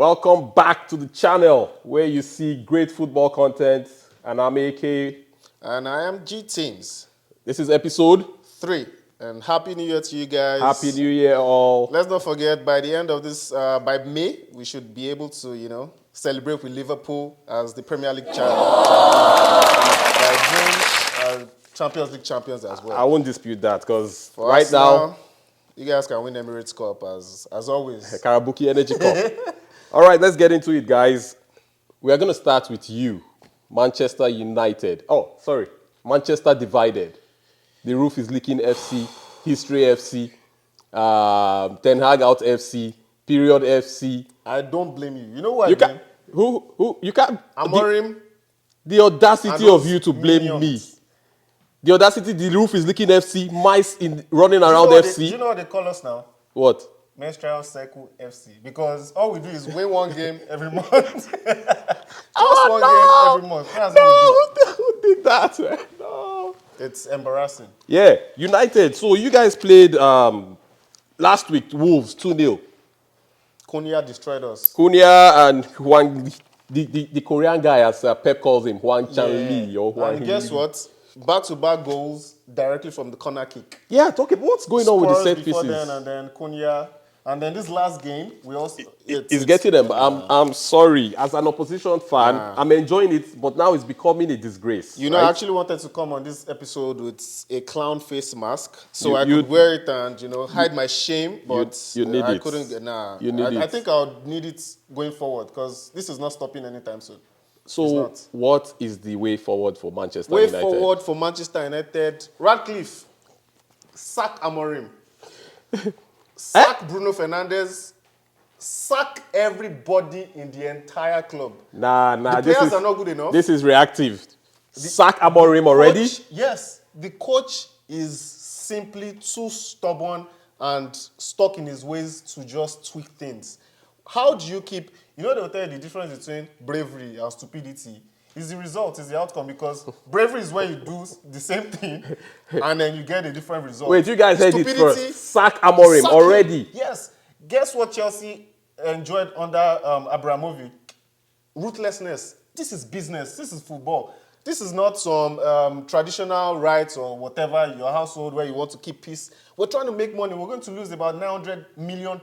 Welcome back to the channel where you see great football content. And I'm AK. And I am G Teams. This is episode 3. And Happy New Year to you guys. Happy New Year, all. Let's not forget, by the end of this, by May, we should be able to, celebrate with Liverpool as the Premier League champions. By June, Champions League champions as well. I won't dispute that because right now, you guys can win Emirates Cup as always. Karabuki Energy Cup. All right, let's get into it, guys. We are going to start with you, Manchester United. Oh, sorry, Manchester Divided. The Roof is Leaking FC, History FC, Ten Hag Out FC, Period FC. I don't blame you. You know what I mean? Who? You can't. Amorim. The audacity of you to blame me. The audacity, The Roof is Leaking FC, mice running around FC. Do you know what they call us now? What? Menstrual Cycle FC. Because all we do is win one game every month. Just one game every month. That's what we do. Who did that? Man? No. It's embarrassing. Yeah, United. So you guys played last week, Wolves, 2-0. Konya destroyed us. Konya and Hwang, the Korean guy, as Pep calls him, Hwang Chan-Li. Or Hwang and guess what? Back-to-back goals directly from the corner kick. Yeah, what's going on with the set pieces? And then Konya. And then this last game, we also... It's getting them. I'm sorry. As an opposition fan, I'm enjoying it, but now it's becoming a disgrace. I actually wanted to come on this episode with a clown face mask, so I could wear it and, hide my shame, but you need I couldn't get... Nah, I think I'll need it going forward, because this is not stopping anytime soon. So what is the way forward for Manchester United? Way forward for Manchester United. Radcliffe, sack Amorim. Sack Bruno Fernandes, sack everybody in the entire club. Nah. The players are not good enough. This is reactive. Sack Amorim already? Yes. The coach is simply too stubborn and stuck in his ways to just tweak things. How do you keep... they'll tell you the difference between bravery and stupidity. Is the result, is the outcome, because bravery is when you do the same thing and then you get a different result. Wait, you guys heard it first. Sack Amorim already. Yes. Guess what Chelsea enjoyed under Abramovich? Ruthlessness. This is business. This is football. This is not some traditional rights or whatever, your household where you want to keep peace. We're trying to make money. We're going to lose about £900 million.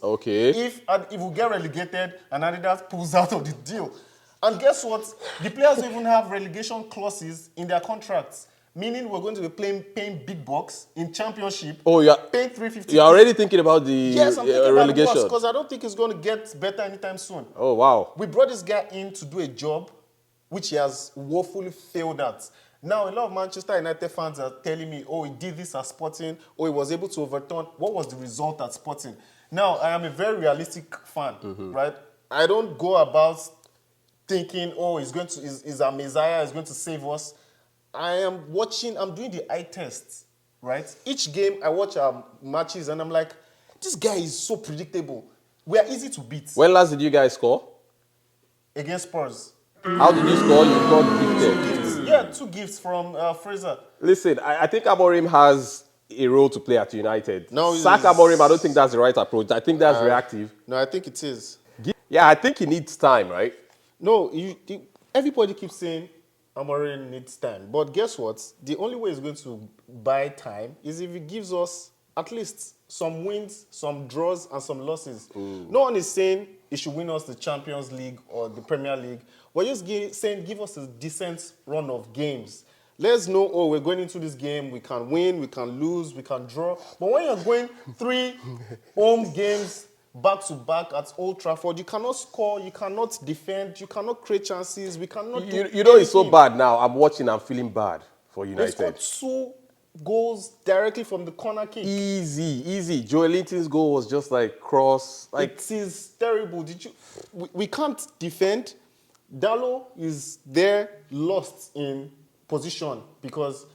Okay. If we get relegated and Adidas pulls out of the deal. And guess what? The players even have relegation clauses in their contracts, meaning we're going to be paying big bucks in championship. Oh, yeah. Paying $350. You're already thinking about the yes, I'm thinking relegation? About because I don't think it's going to get better anytime soon. Oh, wow. We brought this guy in to do a job which he has woefully failed at. Now, a lot of Manchester United fans are telling me, he did this at Sporting, he was able to overturn. What was the result at Sporting? Now, I am a very realistic fan, right? I don't go about thinking, he's a messiah, he's going to save us. I'm doing the eye test, right? Each game I watch matches and I'm like, this guy is so predictable. We are easy to beat. When last did you guys score? Against Spurs. How did you score? You got gifted. Yeah, 2 gifts from Fraser. Listen, I think Amorim has a role to play at United. No, sack Amorim, I don't think that's the right approach. I think that's reactive. No, I think it is. Yeah, I think he needs time, right? No, everybody keeps saying Amorim needs time. But guess what? The only way he's going to buy time is if he gives us at least some wins, some draws, and some losses. No one is saying he should win us the Champions League or the Premier League. We're just saying give us a decent run of games. Let's know, we're going into this game, we can win, we can lose, we can draw. But when you're going 3 home games back-to-back at Old Trafford, you cannot score, you cannot defend, you cannot create chances, we cannot do it's so bad now. I'm watching, I'm feeling bad for United. They scored 2 goals directly from the corner kick. Easy. Joel Linton's goal was just like cross. It is terrible. We can't defend. Dalot is there lost in position because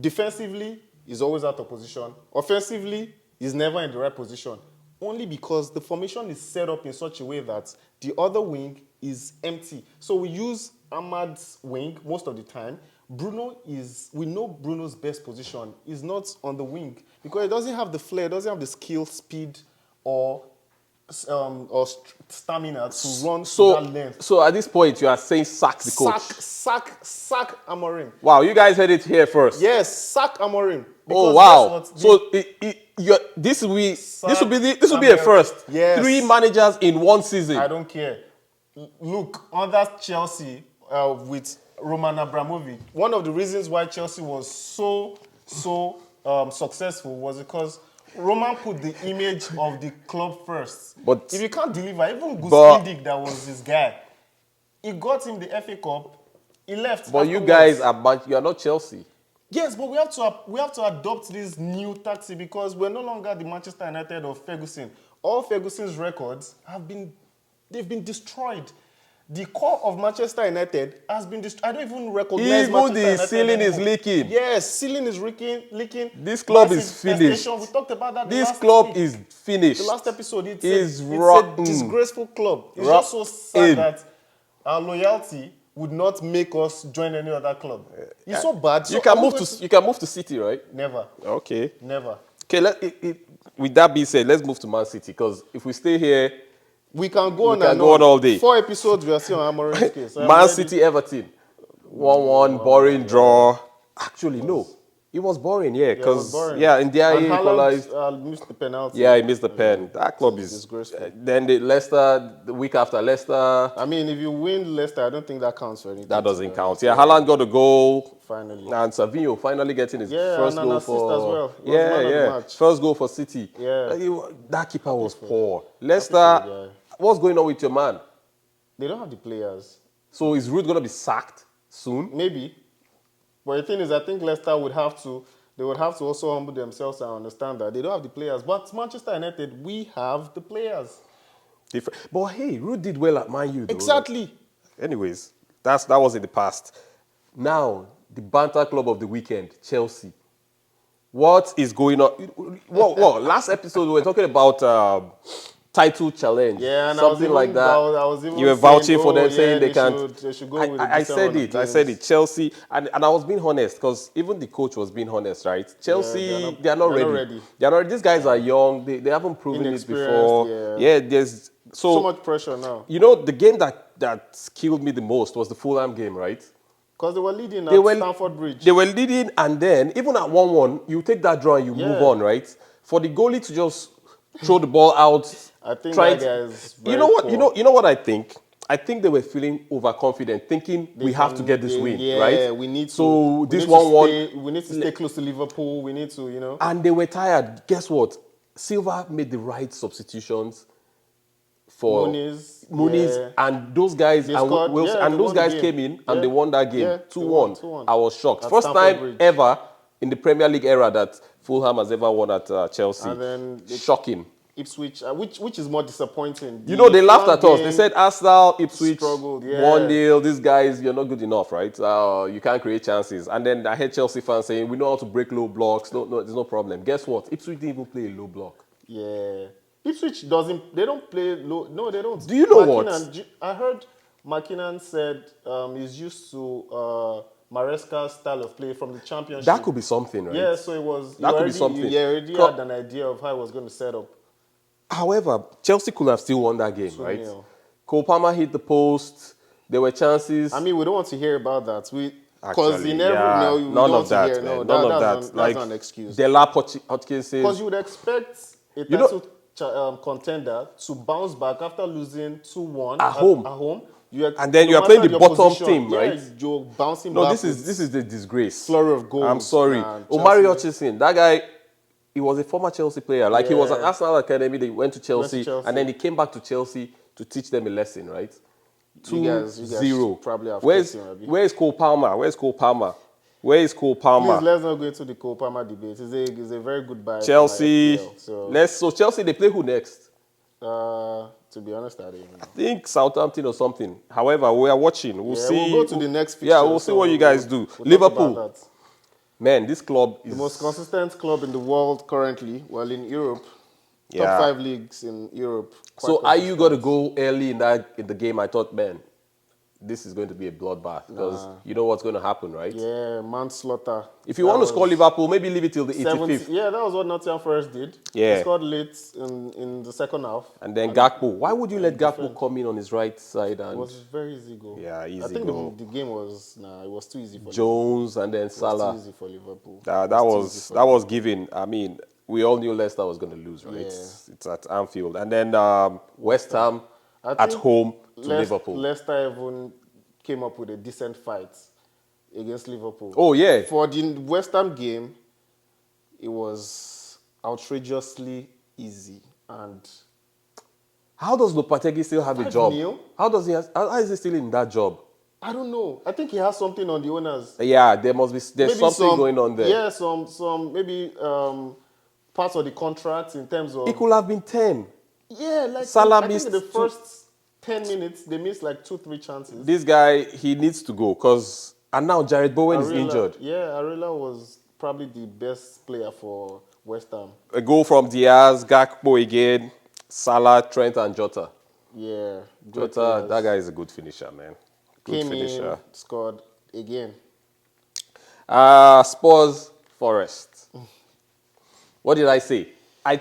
defensively he's always out of position. Offensively, he's never in the right position. Only because the formation is set up in such a way that the other wing is empty. So we use Ahmad's wing most of the time. We know Bruno's best position is not on the wing because he doesn't have the flair, doesn't have the skill, speed, or stamina to run to So, that length. so at this point, you are saying sack the coach. Sack Amorim. Wow, you guys heard it here first. Yes, sack Amorim. Oh Because wow! guess what? So this will be a first. Yes. 3 managers in one season. I don't care. Look, under Chelsea with Roman Abramovich, one of the reasons why Chelsea was so successful was because Roman put the image of the club first. But if you can't deliver, even Gus Indig, that was his guy, he got him the FA Cup. He left. But you afterwards. guys you are not Chelsea. Yes, but we have to adopt this new tactic because we're no longer the Manchester United of Ferguson. All Ferguson's records they've been destroyed. The core of Manchester United has been destroyed. I don't even recognize Even Manchester the United ceiling is anymore. leaking. Yes, ceiling is leaking. This club Massive is finished. infestation. We talked about that. This club is finished. The last episode. It's rotten. a disgraceful club. It's Rotten. just so sad that our loyalty would not make us join any other club. It's so bad. You can move to City, right? Never. Okay. Never. Okay. With that being said, let's move to Man City because if we stay here, we can go on all day. 4 episodes we are still on Amorim's case. Man City, Everton, 1-1, boring draw. Actually, no. It was boring, because in the he equalized. Missed the penalty. Yeah, he missed the pen. That club is disgraceful. Then the week after Leicester. I mean, if you win Leicester, I don't think that counts for anything. That doesn't count. Yeah, Haaland got a goal. Finally. And Savinho finally getting his first and goal assist for. as well. He was man of the match. First goal for City. Yeah. That keeper was poor. Leicester, what's going on with your man? They don't have the players. So is Ruud going to be sacked soon? Maybe. But the thing is, I think Leicester would have to also humble themselves and understand that they don't have the players. But Manchester United, we have the players. But hey, Ruud did well at Man U, though. Exactly. Anyways, that was in the past. Now, the banter club of the weekend, Chelsea. What is going on? Well, last episode we were talking about title challenge, something like that. You were vouching for them, saying they can't. They should go with I said it. Chelsea, and I was being honest because even the coach was being honest, right? Chelsea, they are not ready. They are not ready. These guys are young. They haven't proven it before. There's so much pressure now. You know, the game that killed me the most was the Fulham game, right? Because they were leading at Stamford Bridge. They were leading, and then even at 1-1, you take that draw and you move on, right? For the goalie to just throw the ball out. I think that guy is very poor. You know what I think? I think they were feeling overconfident, thinking we have to get this win, right? Yeah, we need to. So this 1-1, we need to stay close to Liverpool. We need to, And they were tired. Guess what? Silva made the right substitutions for Muniz, and those guys those guys came in and they won that game 2-1. I was shocked. First time ever in the Premier League era that Fulham has ever won at Chelsea. And then shocking. Ipswich, which is more disappointing. They laughed at us. They said Arsenal, Ipswich, struggled, 1-0. These guys, you're not good enough, right? You can't create chances. And then I heard Chelsea fans saying, we know how to break low blocks. No, there's no problem. Guess what? Ipswich didn't even play a low block. Yeah. Ipswich they don't play low. No, they don't. Do you know what? I heard McKinnon said he's used to Maresca's style of play from the Championship. That could be something, right? Yeah, so it was. That could be something. You already had an idea of how it was going to set up. However, Chelsea could have still won that game, right? Cole Palmer hit the post. There were chances. I mean, we don't want to hear about that. Because you never know. None of that. None of that. That's not an excuse. Delap Hodgkinson. Because you would expect a title contender to bounce back after losing 2-1 at home. And then you are playing the bottom team, right? You're bouncing back. No, this is the disgrace. Flurry of goals. I'm sorry. Omari Hutchinson, that guy, he was a former Chelsea player. He was at Arsenal Academy. They went to Chelsea, and then he came back to Chelsea to teach them a lesson, right? 2-0. Probably have Where's Cole Palmer? Where is Cole Palmer? Please, let's not go into the Cole Palmer debate. It's a very good buy. Chelsea. So Chelsea, they play who next? To be honest, I don't even know. I think Southampton or something. However, we are watching. We'll see. We'll go to the next fixture. Yeah, we'll see what you guys do. Liverpool. Man, this club is the most consistent club in the world currently. Well, in Europe, top 5 leagues in Europe. So are you going to go early in the game? I thought, man, this is going to be a bloodbath because you know what's going to happen, right? Yeah, manslaughter. If you want to score Liverpool, maybe leave it till the 85th. Yeah, that was what Nottingham Forest did. Yeah. They scored late in the second half. And then Gakpo. Why would you let Gakpo come in on his right side? And it was very easy goal. Yeah, easy I think goal. the game was it was too easy for Jones and then Liverpool. It was Salah. too easy for Liverpool. That was given. I mean, we all knew Leicester was going to lose, right? Yeah. It's at Anfield. And then West Ham at home to Liverpool. Leicester even came up with a decent fight against Liverpool. Oh, yeah. For the West Ham game, it was outrageously easy. And How does Lopetegui still have a job? 5-0? How is he still in that job? I don't know. I think he has something on the owners. Yeah, there's Maybe something going on there. Yeah, some maybe parts of the contract in terms of. It could have been 10. Yeah, like Salah I think missed in the first 10 minutes they missed like 2-3 chances. This guy, he needs to go and now Jared Bowen is injured. Yeah, Arela was probably the best player for West Ham. A goal from Diaz, Gakpo again, Salah, Trent and Jota. Yeah, Jota, that guy is a good finisher, man. Good Came finisher. in, scored again. Spurs, Forest. What did I say? I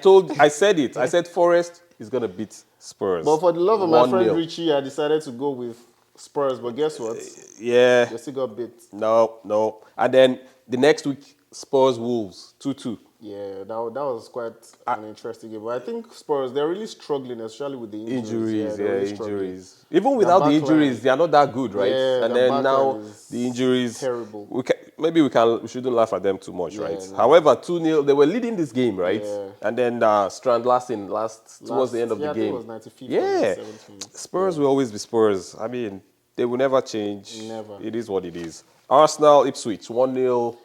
said it. I said Forest is going to beat Spurs. But for the love of my friend 1-0. Richie, I decided to go with Spurs. But guess what? Yeah. They still got bit. No. And then the next week, Spurs, Wolves, 2-2. Yeah, that was quite an interesting game. But I think Spurs, they're really struggling, especially with the injuries. Injuries. Even without the injuries, they are not that good, right? Yeah, and the then now is the injuries. terrible. We shouldn't laugh at them too much, right? no. However, 2-0, they were leading this game, right? Yeah. And then Strand towards the end of the I game. think it was 95th Yeah. or 70th. Spurs will always be Spurs. I mean, they will never change. Never. It is what it is. Arsenal, Ipswich, 1-0.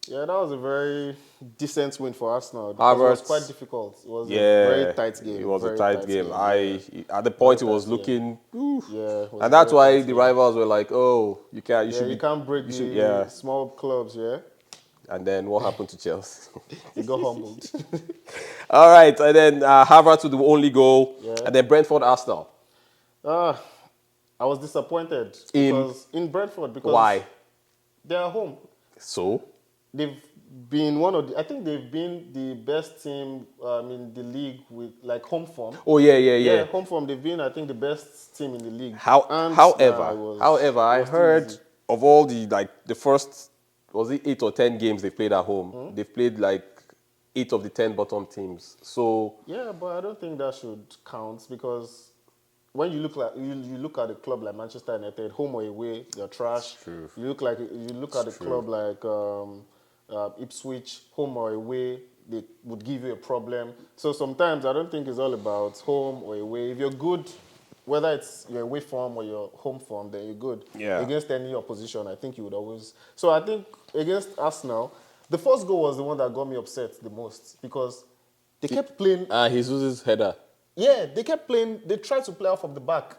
Yeah, that was a very decent win for Arsenal. Because it was Havertz. quite difficult. It was a very tight game. It was very a tight game. Yeah. At the point, it was looking. Oof. Yeah, it was And that's very why tight the game. rivals were like, "Oh, you can't. You can't break the small clubs. Yeah, And then what happened to Chelsea? you got humbled. All right, and then Havertz with the only goal, and then Brentford, Arsenal. I was disappointed in Brentford because Why? they are home. So They've been I think they've been the best team in the league with like home form. Oh yeah. Yeah, home form. They've been, I think, the best team in the league. However, I heard of all the first, was it 8 or 10 games they played at home? They've played like 8 of the 10 bottom teams. So yeah, but I don't think that should count because when you look at a club like Manchester United, home or away, they're trash. True. You look at a club like Ipswich, home or away, they would give you a problem. So sometimes I don't think it's all about home or away. If you're good, whether it's your away form or your home form, then you're good. Yeah. Against any opposition, I think you would always. So I think against Arsenal, the first goal was the one that got me upset the most because they kept playing. Jesus' header. Yeah, they kept playing. They tried to play out from the back.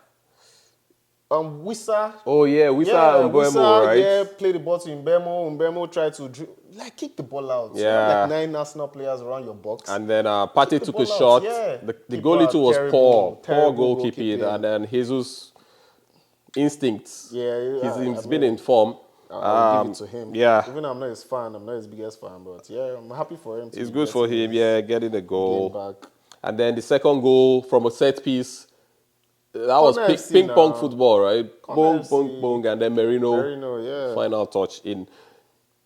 Wissa. Oh yeah, Wissa and Mbeumo, right? Yeah, play the ball to Mbeumo. Mbeumo tried to kick the ball out. Yeah. Like 9 Arsenal players around your box. And then Partey took a ball out, shot. yeah. The People goalie are too was terrible poor goalkeeping, goalkeeping. and then Jesus' instincts. Yeah, he's been in form. I'll give it to him. Yeah. Even though I'm not his fan, I'm not his biggest fan, but yeah, I'm happy for him. It's good for him, getting the goal. Back. And then the second goal from a set piece, that was Corner FC ping pong now. football, right? Corner Boom, boom, FC. boom, and then Merino, yeah. final touch in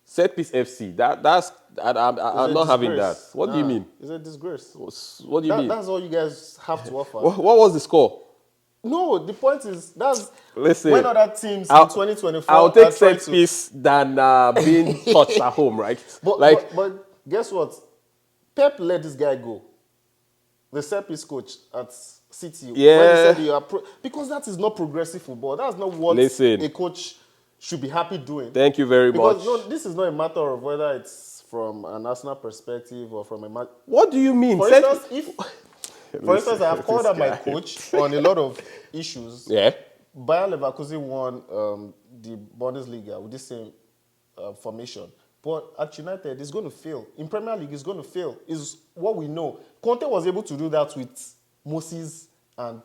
set piece FC. I'm not having that. What do you mean? It's a disgrace. What do you mean? That's all you guys have to offer. What was the score? No, the point is Listen, when other teams in 2024 I'll take are trying set piece than being touched at home, right? But guess what? Pep let this guy go. The set piece coach at City. Yeah. When he said because that is not progressive football. That's not what a coach should be happy doing. Thank you very much. Because this is not a matter of whether it's from an Arsenal perspective or from a What do you mean? For instance, I have called out my coach on a lot of issues. Yeah. Bayer Leverkusen won the Bundesliga with this same formation. But at United, it's going to fail. In Premier League, it's going to fail. Is what we know. Conte was able to do that with Moses and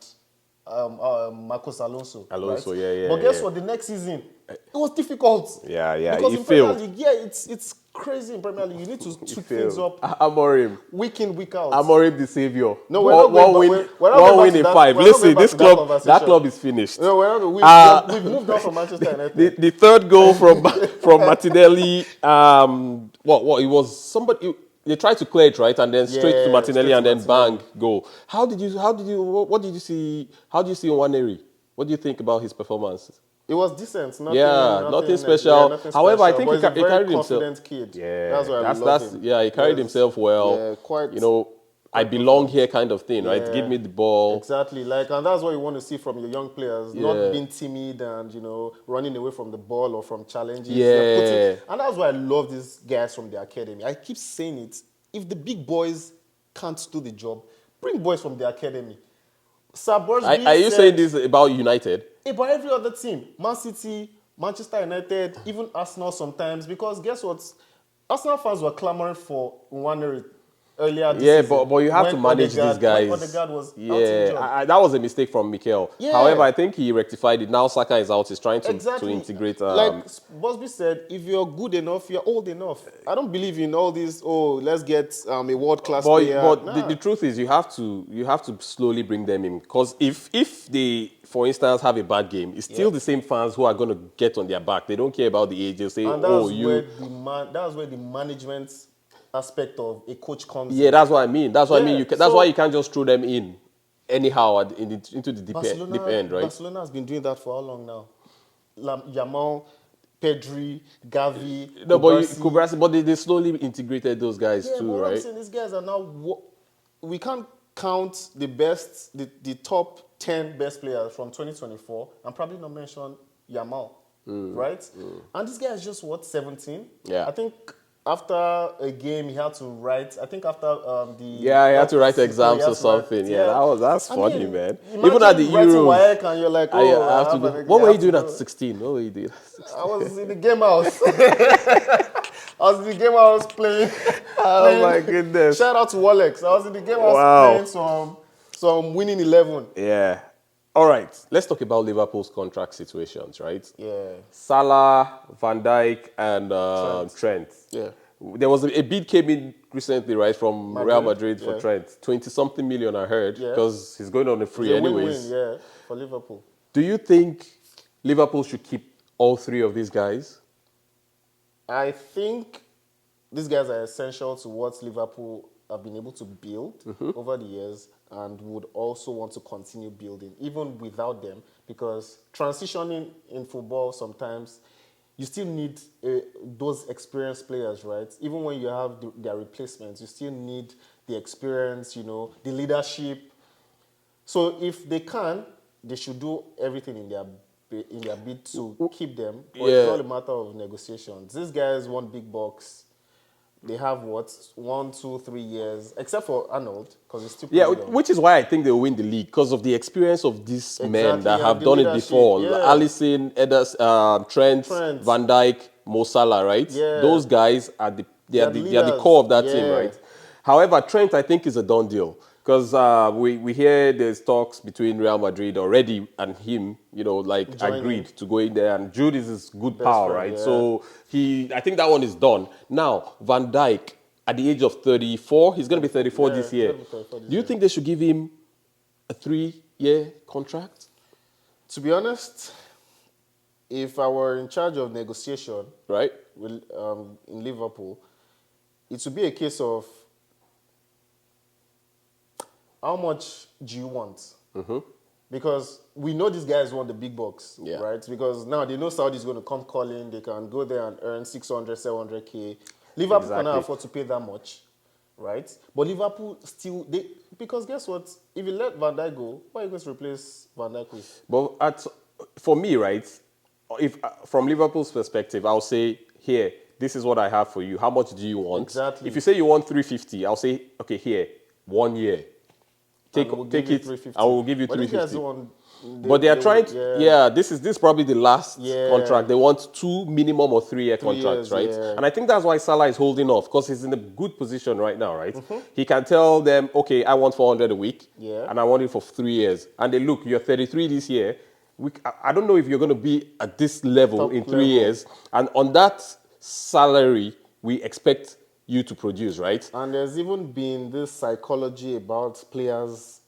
Marcos Alonso. Alonso, right? yeah. But guess what? The next season, it was difficult. Yeah. Because He in Premier failed. League, yeah, it's crazy in Premier League. You need to He tweak things failed. up Amorim. week in, week out. Amorim the savior. No, we're not going back. We're not One going back win to in that. 5. We're not Listen, going back this to that club, conversation. that club is finished. No, we've moved on from Manchester United. The third goal from Martinelli, what it was somebody they tried to clear it right and then straight to Yeah, Martinelli straight and to then Martinelli. bang goal. What did you see? How do you see Nwaneri? What do you think about his performance? It was decent. Nothing, Yeah, nothing special. Yeah, nothing However, I special, think but he's a he very carried himself. confident kid. Yeah, That's why I love him. yeah, he carried himself well. Yeah, quite. You know, I belong here kind of thing, right? Give me the ball. Exactly. And that's what you want to see from your young players, not Yeah. being timid and, running away from the ball or from challenges. Yeah. And that's why I love these guys from the academy. I keep saying it. If the big boys can't do the job, bring boys from the academy. Sir Borsby Are you said, saying this about United? about every other team, Man City, Manchester United, even Arsenal sometimes, because guess what? Arsenal fans were clamoring for Nwaneri earlier this season. But you have to when manage these guys. When Odegaard was out injured. That was a mistake from Mikel. Yeah. However, I think he rectified it. Now Saka is out. He's trying to Exactly. integrate. Like Busby said, if you're good enough, you're old enough. I don't believe in all this, let's get a world-class player. But Nah. the truth is, you have to slowly bring them in because if they, for instance, have a bad game, it's still the same fans who are going to get on their back. They don't care about the age. They'll say, And that's where the management aspect of a coach comes in. Yeah, that's what I mean. That's what I mean. That's so- why you can't just throw them in anyhow into the deep end, right? Barcelona has been doing that for how long now? Yamal, Pedri, Gavi, No, Kubarsi. but they slowly integrated those guys Yeah, too, but what I'm right? saying, these guys are now. We can't count the top 10 best players from 2024 and probably not mention Yamal, right? And this guy is just 17? Yeah. I think after a game he had to write. I think after He had to write exams he had or to write- something. yeah. That's I funny, mean, man. imagine Even at the writing Euros, WAEC and you're like, I have to an go. exam, What were I you have to doing go. at 16? What were you doing at 16? I was in the game house. I was in the game house playing. Oh my goodness. Shout out to Walex. I was in the game house Wow. playing some winning 11. Yeah. All right. Let's talk about Liverpool's contract situations, right? Yeah. Salah, Van Dijk, and Trent. Yeah. There was a bid came in recently, right, from Real Madrid for yeah. Trent. 20-something million, I heard, Yeah. because he's going on a free It's a anyways. win-win, yeah, for Liverpool. Do you think Liverpool should keep all three of these guys? I think these guys are essential to what Liverpool have been able to build over the years and would also want to continue building, even without them, because transitioning in football sometimes, you still need those experienced players, right? Even when you have their replacements, you still need the experience, the leadership. So if they can, they should do everything in their bid to keep them. But it's all a matter of negotiations. These guys want big bucks. They have 1, 2, 3 years, except for Arnold, because he's still pretty young. Which is why I think they'll win the league, because of the experience of these men that and have the done it leadership, before. yeah. Alisson, Trent, Van Dijk, Mo Salah, right? Yeah. Those guys are the leaders. core of that team, Yeah. right? However, Trent, I think, is a done deal. Because we hear there's talks between Real Madrid already and him, Joining. agreed to go in there. And Jude is his good pal, friend, right? yeah. So I think that one is done. Now, Van Dijk, at the age of 34, he's going to be 34 this he's year. gonna be 34 this Do you year. think they should give him a 3-year contract? To be honest, if I were in charge of negotiation Right? in Liverpool, it would be a case of how much do you want? Because we know these guys want the big bucks, Yeah. right? Because now they know Saudi's going to come calling. They can go there and earn 600, 700K. Liverpool cannot Exactly. afford to pay that much, right? But Liverpool still, because guess what? If you let Van Dijk go, what are you going to replace Van Dijk with? But for me, right, if from Liverpool's perspective, I'll say, here, this is what I have for you. How much do you want? Exactly. If you say you want 350, I'll say, okay, here, 1 year. And we'll Take give you it. 350. I will give you But these guys 350. don't want But they are trying to, yeah, this is probably the last Yeah. contract. They want 2 minimum or 3-year contracts, years, right? yeah. And I think that's why Salah is holding off, because he's in a good position right now, right? He can tell them, okay, I want 400 a week, Yeah. and I want it for 3 years. And they look, you're 33 this year. I don't know if you're going to be at this level Top in 3 level. years. And on that salary, we expect you to produce, right? And there's even been this psychology about players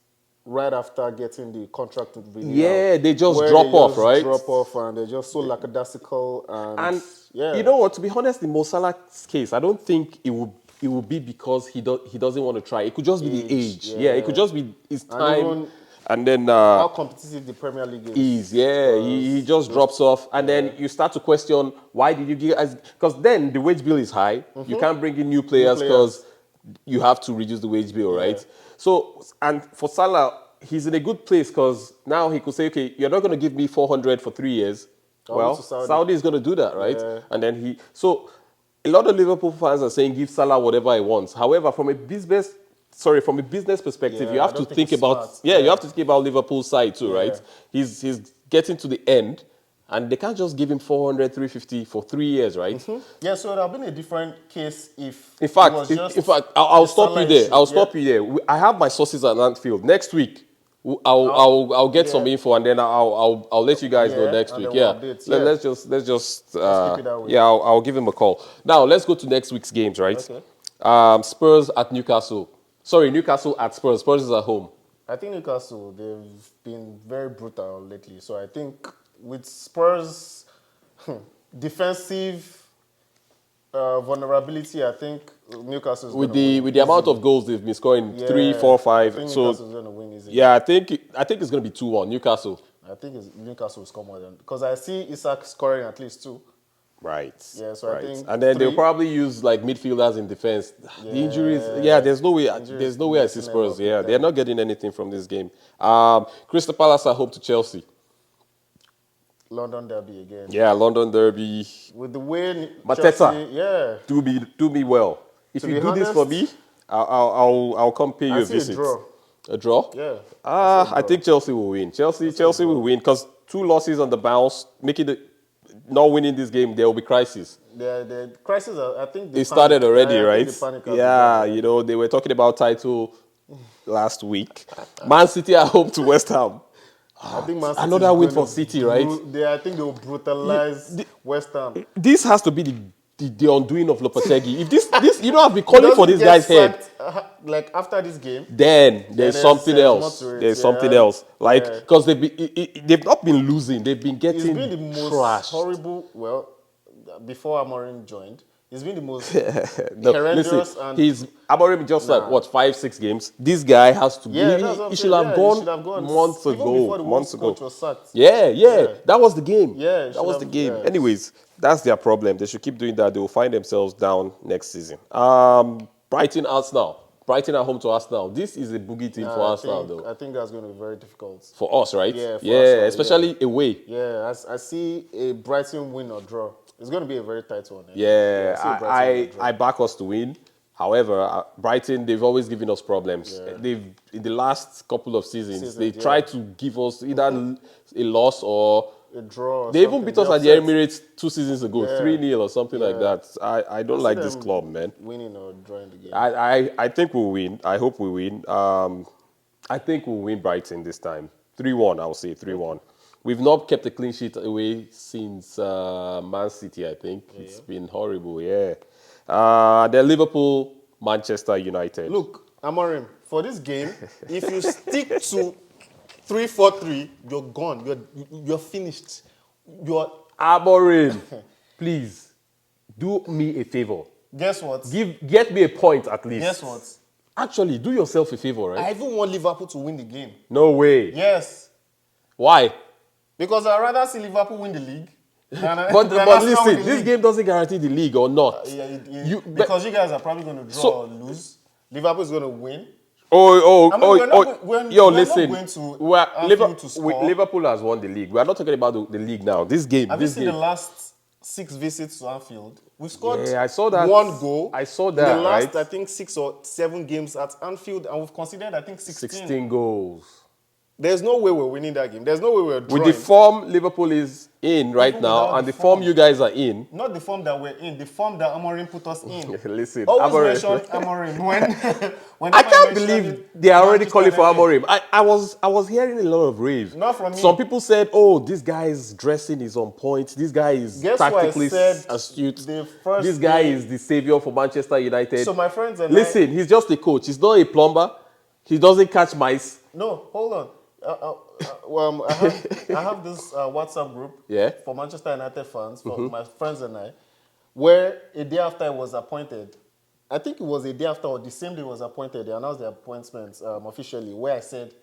right after getting the contract renewal. Yeah, they just where drop they off, just right? Drop off, and they're just so lackadaisical. And yeah, you know what? To be honest, in Mo Salah's case, I don't think it will be because he doesn't want to try. It could just be the age. Yeah, it could just be his time. even And then how competitive the Premier League is. he just drops off, and then you start to question, why did you give? Because then the wage bill is high. You can't bring in new players because you have to reduce the wage bill, right? So, and for Salah, he's in a good place because now he could say, okay, you're not going to give me 400 for 3 years. Well, Saudi is going to do that, right? Yeah. And then so a lot of Liverpool fans are saying give Salah whatever he wants. However, from a business perspective, you have to think about you have to think about Liverpool's side too, right? He's getting to the end, and they can't just give him 400, 350 for 3 years, right? Yeah, so it would have been a different case if In fact, it was just I'll stop you Salah there. issue. I'll stop you there. I have my sources at Anfield. Next week, I'll get some info, and then I'll let you guys know next week. Yeah. Let's just keep it that way. yeah, I'll give him a call. Now let's go to next week's games, right? Okay. Spurs at Newcastle. Sorry, Newcastle at Spurs. Spurs is at home. I think Newcastle, they've been very brutal lately. So I think with Spurs defensive vulnerability, I think Newcastle is With the amount of goals they've been scoring, 3, 4, 5. I think So Newcastle's going to win easily. yeah, I think it's going to be 2-1 Newcastle. I think Newcastle will score more than, because I see Isak scoring at least 2. Right. Yeah, so I right. think and then 3. they'll probably use like midfielders in defense. The injuries, there's no way. There's no way I see Spurs. Yeah, they're not getting anything from this game. Crystal Palace are home to Chelsea. London derby again. Yeah, London derby. With the way Mateta, Chelsea, do me well. If To you be do this honest, for me, I'll come pay you I a see visit. a draw. A draw? Yeah. I think Chelsea will win. Chelsea will win because 2 losses on the bounce, making it not winning this game, there will be crisis. The crisis, I think They started already, right? Yeah, You know, they were talking about title last week. Man City are home to West Ham. I think Man City Another win for City, right? I think they will brutalize West Ham. This has to be the undoing of Lopetegui. If this you know, I've been calling for this guy's head. Like after this game, Then there's something else. more to it, There's something else. Like because they've not been losing. They've been it's getting been the most trashed. horrible. Well, before Amorim joined, it's been the most No, horrendous. listen, And Amorim just like what 5-6 games. This guy has to. yeah, that's what I'm he saying. should have Yeah, gone he should have gone months even ago. before the Months Wolves ago. coach was sacked. Yeah, that was the game. Yeah, that was the game. yeah. Anyways, that's their problem. They should keep doing that. They will find themselves down next season. Brighton Arsenal. Brighton at home to Arsenal. This is a boogie team for Arsenal, though. I think that's going to be very difficult. For us, right? Yeah, for Arsenal, especially away. Yeah, I see a Brighton win or draw. It's going to be a very tight one. Yeah, I see a Brighton win or draw. I back us to win. However, Brighton, they've always given us problems. They've in the last couple of seasons, they tried to give us either a loss or a draw. They even beat us at the Emirates 2 seasons ago, 3-0 or something like that. I don't like this club, man. Winning or drawing the game. I think we'll win. I hope we win. I think we'll win Brighton this time. 3-1, I'll say 3-1. We've not kept a clean sheet away since Man City, I think. It's been horrible, Then Liverpool, Manchester United. Look, Amorim, for this game, if you stick to 3-4-3, you're gone. You're finished. Amorim, please, do me a favor. Guess what? Get me a point at least. Guess what? Actually, do yourself a favor, right? I even want Liverpool to win the game. No way. Yes. Why? Because I'd rather see Liverpool win the league. But listen, this game doesn't guarantee the league or not. Because you guys are probably going to draw or lose. Liverpool is going to win. Listen. Liverpool has won the league. We are not talking about the league now. This game. Have you seen the last 6 visits to Anfield? We've scored I saw that. 1 goal. I saw that. In the last, right? I think, 6 or 7 games at Anfield, and we've considered, I think, 16 goals. There's no way we're winning that game. There's no way we're drawing. With the form Liverpool is in right Even now without and the the form form. you guys are in. Not the form that we're in, the form that Amorim put us in. Listen, Always Amorim. mention Amorim when I whenever can't mention believe they are already Manchester calling for United. Amorim. I was hearing a lot of rave. Not from me. Some people said, "Oh, this guy's dressing is on point. This guy is Guess who I tactically said astute. the first This guy day- is the savior for Manchester United." So my friends and listen, he's just a coach. He's not a plumber. He doesn't catch mice. No, hold on. I have this WhatsApp group Yeah. for Manchester United fans, for my friends and I, where a day after I was appointed, I think it was a day after or the same day I was appointed, they announced the appointments officially, where I said,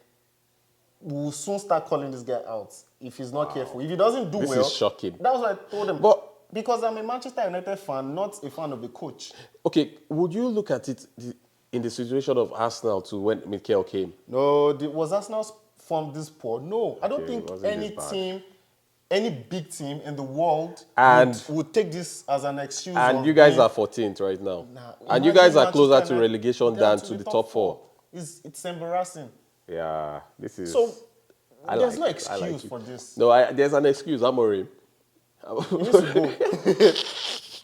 we'll soon start calling this guy out if he's not careful. If he doesn't do This well, is shocking. that was what I told him. But- because I'm a Manchester United fan, not a fan of the coach. Okay, would you look at it in the situation of Arsenal to when Mikel came? No, was Arsenal's form this poor? No, I don't Okay, it think wasn't any this bad. team, any big team in the world And- would take this as an excuse. And of you guys being- are 14th right now. Nah, And you imagine guys are Manchester closer to United relegation down than to the top four. It's embarrassing. Yeah, this is... So I there's like no it. I like excuse it. for this. No, there's an excuse, Amorim. He needs to go.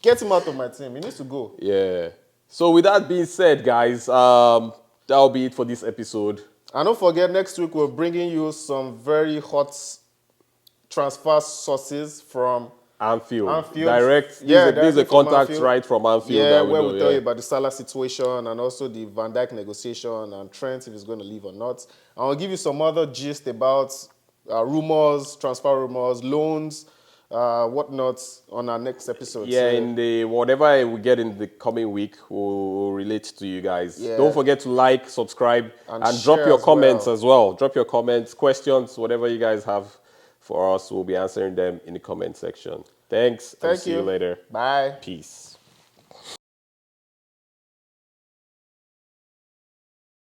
Get him out of my team. He needs to go. Yeah. So with that being said, guys, that'll be it for this episode. And don't forget, next week we're bringing you some very hot transfer sources from Anfield. Anfield. Direct. Yeah, There's a directly from contact Anfield. right from Anfield. Yeah, that we where know, we'll tell you about the Salah situation and also the Van Dijk negotiation and Trent if he's going to leave or not. And I'll give you some other gist about rumors, transfer rumors, loans, whatnot on our next episode. Yeah, So, in the whatever we get in the coming week, we'll relate to you guys. Yeah. Don't forget to like, subscribe, And and drop share your as comments well. as well. Drop your comments, questions, whatever you guys have for us. We'll be answering them in the comment section. Thanks. And thank see you. you later. Bye. Peace.